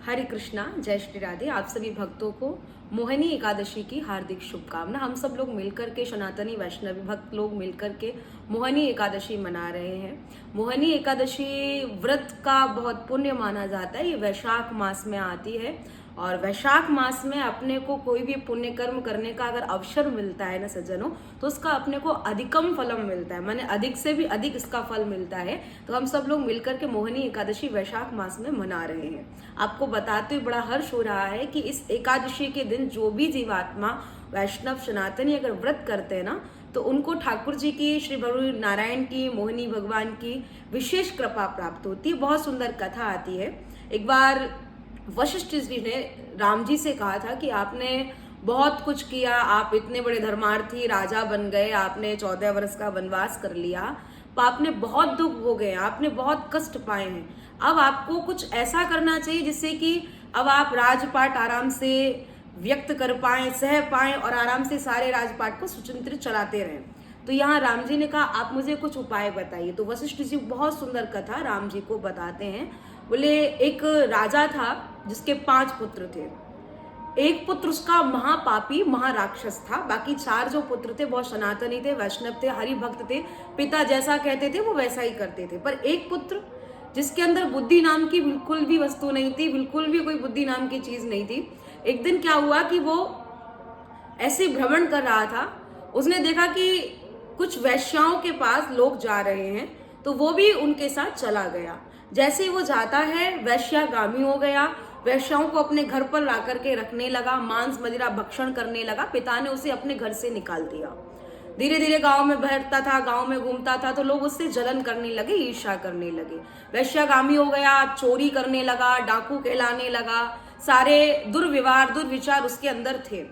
हरे कृष्णा, जय श्री राधे। आप सभी भक्तों को मोहिनी एकादशी की हार्दिक शुभकामना। हम सब लोग मिलकर के, सनातनी वैष्णवी भक्त लोग मिलकर के मोहिनी एकादशी मना रहे हैं। मोहिनी एकादशी व्रत का बहुत पुण्य माना जाता है। ये वैशाख मास में आती है और वैशाख मास में अपने को कोई भी पुण्य कर्म करने का अगर अवसर मिलता है ना सज्जनों, तो उसका अपने को अधिकम फलम मिलता है, माने अधिक से भी अधिक इसका फल मिलता है। तो हम सब लोग मिलकर के मोहिनी एकादशी वैशाख मास में मना रहे हैं। आपको बताते हुए बड़ा हर्ष हो रहा है कि इस एकादशी के दिन जो भी जीवात्मा वैष्णव सनातनी अगर व्रत करते हैं ना, तो उनको ठाकुर जी की, श्री प्रभु नारायण की, मोहिनी भगवान की विशेष कृपा प्राप्त होती है। बहुत सुंदर कथा आती है। एक बार वशिष्ठ जी ने राम जी से कहा था कि आपने बहुत कुछ किया, आप इतने बड़े धर्मार्थी राजा बन गए, आपने 14 वर्ष का वनवास कर लिया, तो आपने बहुत दुख भोगे, आपने बहुत कष्ट पाए हैं। अब आपको कुछ ऐसा करना चाहिए जिससे कि अब आप राजपाट आराम से व्यक्त कर पाए, सह पाए और आराम से सारे राजपाट को सुचिंतित चलाते रहें। तो यहाँ राम जी ने कहा आप मुझे कुछ उपाय बताइए। तो वशिष्ठ जी बहुत सुंदर कथा राम जी को बताते हैं। बोले एक राजा था जिसके 5 पुत्र थे। एक पुत्र उसका महापापी महाराक्षस था, बाकी 4 जो पुत्र थे बहुत सनातनी थे, वैष्णव थे, हरि भक्त थे, पिता जैसा कहते थे वो वैसा ही करते थे। पर एक पुत्र जिसके अंदर बुद्धि नाम की बिल्कुल भी वस्तु नहीं थी, बिल्कुल भी कोई बुद्धि नाम की चीज नहीं थी। एक दिन क्या हुआ कि वो ऐसे भ्रमण कर रहा था, उसने देखा कि कुछ वैश्याओं के पास लोग जा रहे हैं, तो वो भी उनके साथ चला गया। जैसे ही वो जाता है वैश्यागामी हो गया, वैश्याओं को अपने घर पर ला करके रखने लगा, मांस मदिरा भक्षण करने लगा। पिता ने उसे अपने घर से निकाल दिया। धीरे धीरे गांव में बहरता था, गांव में घूमता था, तो लोग उससे जलन करने लगे, ईर्ष्या करने लगे। वैश्यागामी हो गया, चोरी करने लगा, डाकू कहलाने लगा, सारे दुर्व्यवहार दुर्विचार उसके अंदर थे।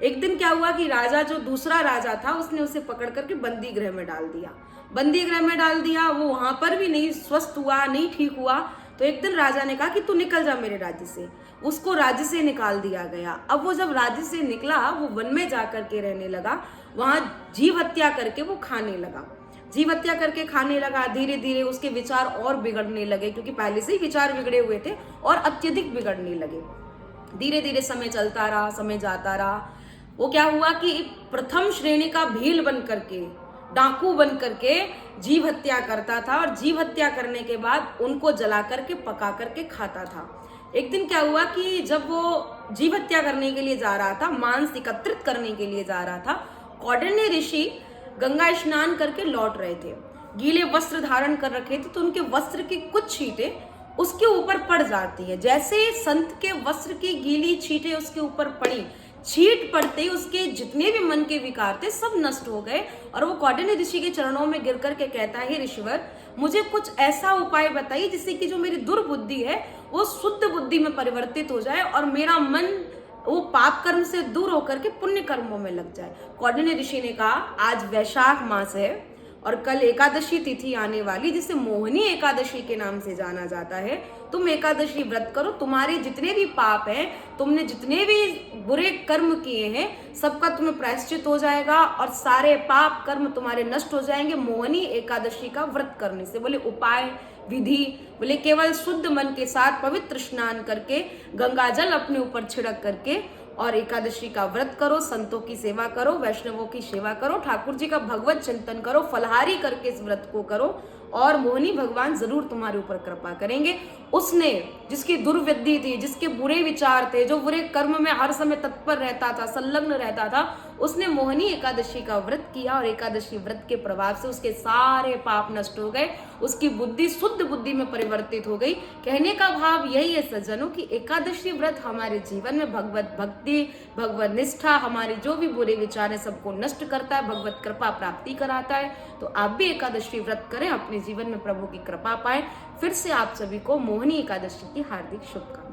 एक दिन क्या हुआ कि राजा, जो दूसरा राजा था, उसने उसे पकड़ करके बंदी गृह में डाल दिया। बंदी गृह में डाल दिया, वो वहां पर भी नहीं स्वस्थ हुआ, नहीं ठीक हुआ। तो एक दिन राजा ने कहा कि तू निकल जा मेरे राज्य से। उसको राज्य से निकाल दिया गया। अब वो जब राज्य से निकला, वो वन में जाकर के रहने लगा, वहां जीव हत्या करके वो खाने लगा। जीव हत्या करके खाने लगा। धीरे धीरे उसके विचार और बिगड़ने लगे, क्योंकि पहले से ही विचार बिगड़े हुए थे और अत्यधिक बिगड़ने लगे। धीरे धीरे समय चलता रहा, समय जाता रहा। वो क्या हुआ कि प्रथम श्रेणी का भील बन करके, डाकू बन करके जीव हत्या करता था और जीव हत्या करने के बाद उनको जला करके पका करके खाता था। एक दिन क्या हुआ कि जब वो जीव हत्या करने के लिए जा रहा था, मांस एकत्रित करने के लिए जा रहा था, कौंडिन्य ऋषि गंगा स्नान करके लौट रहे थे। गीले वस्त्र धारण कर रखे थे, तो उनके वस्त्र की कुछ छींटे उसके ऊपर पड़ जाती है। जैसे संत के वस्त्र की गीली छींटे उसके ऊपर पड़ी, छींट पड़ते ही उसके जितने भी मन के विकार थे सब नष्ट हो गए। और वो कौंडिन्य ऋषि के चरणों में गिर करके कहता है, ऋषिवर मुझे कुछ ऐसा उपाय बताइए जिससे कि जो मेरी दुर्बुद्धि है वो शुद्ध बुद्धि में परिवर्तित हो जाए और मेरा मन वो पाप कर्म से दूर होकर के पुण्य कर्मों में लग जाए। कौंडिन्य ऋषि ने कहा आज वैशाख मास है और कल एकादशी तिथि आने वाली, जिसे मोहिनी एकादशी के नाम से जाना जाता है। तुम एकादशी व्रत करो, तुम्हारे जितने भी पाप हैं, तुमने जितने भी बुरे कर्म किए हैं, सबका तुम्हें प्रायश्चित हो जाएगा और सारे पाप कर्म तुम्हारे नष्ट हो जाएंगे मोहिनी एकादशी का व्रत करने से। बोले उपाय विधि, बोले केवल शुद्ध मन के साथ पवित्र स्नान करके, गंगा जल अपने ऊपर छिड़क करके और एकादशी का व्रत करो, संतों की सेवा करो, वैष्णवों की सेवा करो, ठाकुर जी का भगवत चिंतन करो, फलहारी करके इस व्रत को करो और मोहिनी भगवान जरूर तुम्हारे ऊपर कृपा करेंगे। उसने, जिसकी दुर्वृद्धि थी, जिसके बुरे विचार थे, जो बुरे कर्म में हर समय तत्पर रहता था, संलग्न रहता था, उसने मोहिनी एकादशी का व्रत किया और एकादशी व्रत के प्रभाव से उसके सारे पाप नष्ट हो गए, उसकी बुद्धि शुद्ध बुद्धि में परिवर्तित हो गई। कहने का भाव यही है सज्जनों कि एकादशी व्रत हमारे जीवन में भगवत भक्ति, भगवत निष्ठा, हमारे जो भी बुरे विचार है सबको नष्ट करता है, भगवत कृपा प्राप्ति कराता है। तो आप भी एकादशी व्रत करें, अपने जीवन में प्रभु की कृपा पाएं। फिर से आप सभी को मोहिनी एकादशी की हार्दिक शुभकामनाएं।